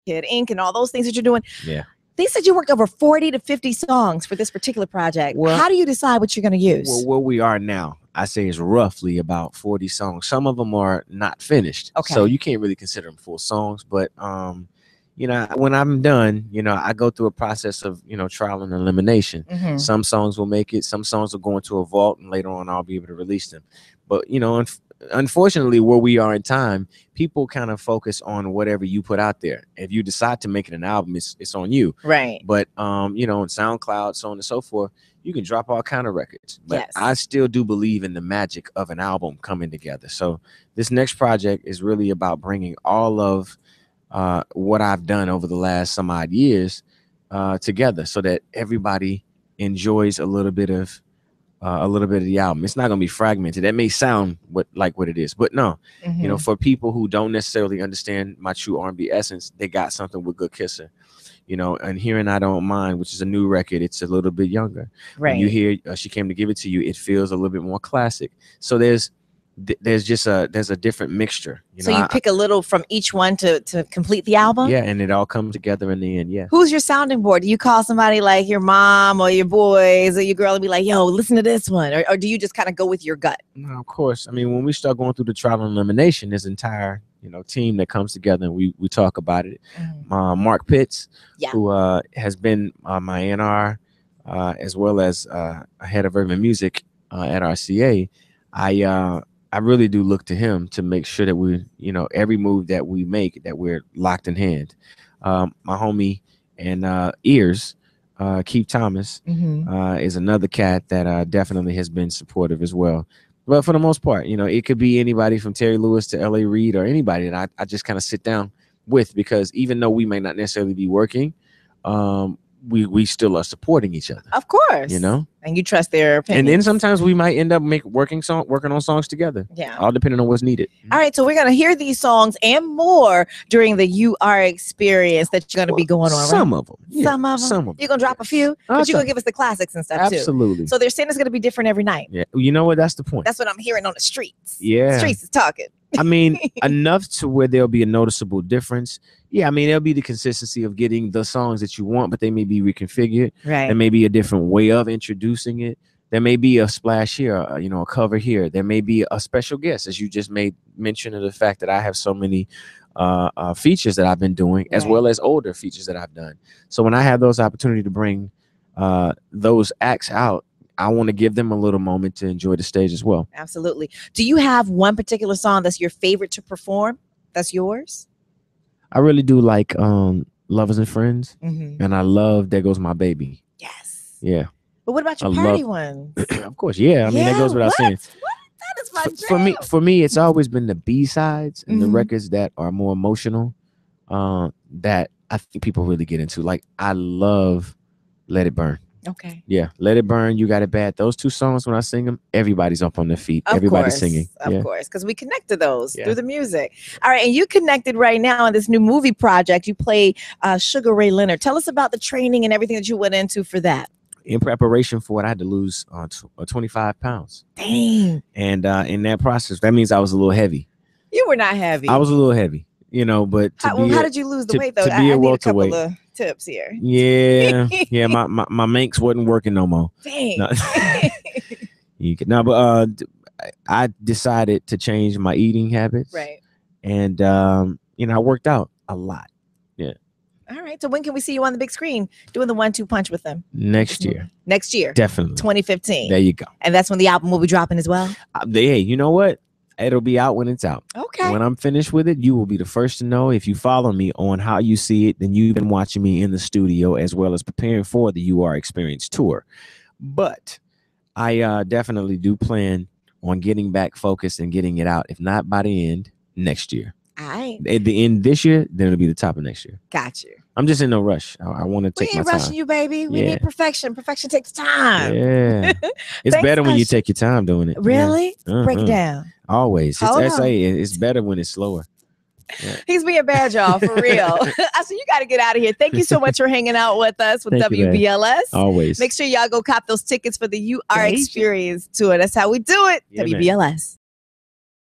Kid Ink and all those things that you're doing. Yeah. They said you worked over 40 to 50 songs for this particular project. Well, how do you decide what you're going to use? Well, where we are now, I say is roughly about 40 songs. Some of them are not finished. Okay. So you can't really consider them full songs. But, you know, when I'm done, you know, I go through a process of, you know, trial and elimination. Mm-hmm. Some songs will make it. Some songs will go into a vault, and later on I'll be able to release them. But, you know, unfortunately, where we are in time, people kind of focus on whatever you put out there. If you decide to make it an album, it's on you. Right. But, you know, on SoundCloud, so on and so forth, you can drop all kind of records. But yes. I still do believe in the magic of an album coming together. So this next project is really about bringing all of what I've done over the last some odd years together, so that everybody enjoys a little bit of the album. It's not going to be fragmented. That may sound like what it is, but no. Mm-hmm. You know, for people who don't necessarily understand my true R&B essence, they got something with Good Kisser. You know, and Hearing I Don't Mind, which is a new record, it's a little bit younger. Right. When you hear She Came to Give It to You, it feels a little bit more classic. So there's a different mixture. So you pick a little from each one to complete the album? Yeah, and it all comes together in the end, yeah. Who's your sounding board? Do you call somebody like your mom or your boys or your girl and be like, yo, listen to this one? Or do you just kind of go with your gut? No, of course. I mean, when we start going through the trial and elimination, there's an entire, you know, team that comes together and we talk about it. Mm-hmm. Mark Pitts, yeah. who has been my NR, as well as head of urban music at RCA, I really do look to him to make sure that we, you know, every move that we make, that we're locked in hand. My homie and Ears, Keith Thomas, mm-hmm. Is another cat that definitely has been supportive as well. But for the most part, you know, it could be anybody from Terry Lewis to L.A. Reid or anybody that I just kind of sit down with, because even though we may not necessarily be working, we still are supporting each other. Of course. You know? And you trust their opinion. And then sometimes we might end up working on songs together. Yeah. All depending on what's needed. All right. So we're going to hear these songs and more during the UR experience that you're going to be going on, right? Some of them. Yeah, some of them. You're going to drop a few, but you're going to give us the classics and stuff too. Absolutely. So they're saying it's going to be different every night. Yeah. You know what? That's the point. That's what I'm hearing on the streets. Yeah. The streets is talking. I mean, enough to where there'll be a noticeable difference. Yeah, I mean, there'll be the consistency of getting the songs that you want, but they may be reconfigured. Right. There may be a different way of introducing it. There may be a splash here, you know, a cover here. There may be a special guest, as you just made mention of the fact that I have so many features that I've been doing, as well as older features that I've done. So when I have those opportunity to bring those acts out, I want to give them a little moment to enjoy the stage as well. Absolutely. Do you have one particular song that's your favorite to perform? That's yours? I really do like Lovers and Friends, mm-hmm. and I love There Goes My Baby. Yes. Yeah. But what about your party ones? Of course, yeah. I mean, that goes without saying. That is my jam. For me, it's always been the B-sides and mm-hmm. the records that are more emotional that I think people really get into. Like, I love Let It Burn. Okay. Yeah, Let It Burn, You Got It Bad. Those two songs, when I sing them, everybody's up on their feet. Everybody's singing. Of course, because we connect to those through the music. All right, and you connected right now in this new movie project. You play Sugar Ray Leonard. Tell us about the training and everything that you went into for that. In preparation for it, I had to lose 25 pounds. Dang. And in that process, that means I was a little heavy. You were not heavy. I was a little heavy, you know, but how did you lose the weight, though? To be I need a couple welterweight. of tips here. Yeah. Yeah, my Manx wasn't working no more. Dang. No, but I decided to change my eating habits. Right. And, you know, I worked out a lot. Yeah. All right. So when can we see you on the big screen doing the 1-2 punch with them? Next year. Next year. Definitely. 2015. There you go. And that's when the album will be dropping as well? Hey, you know what? It'll be out when it's out. Okay. When I'm finished with it, you will be the first to know. If you follow me on How You See It, then you've been watching me in the studio as well as preparing for the UR Experience Tour. But I definitely do plan on getting back focused and getting it out, if not by the end, next year. All right. At the end this year, then it'll be the top of next year. Got you. I'm just in no rush. I want to take my time. We ain't rushing you, baby. We need perfection. Perfection takes time. Yeah. It's better when you take your time doing it. Really? Yeah. Break it down. Always. It's better when it's slower. Yeah. He's being bad, y'all, for real. I said, you got to get out of here. Thank you so much for hanging out with us with WBLS. Always. Make sure y'all go cop those tickets for the UR Experience Tour. That's how we do it. WBLS.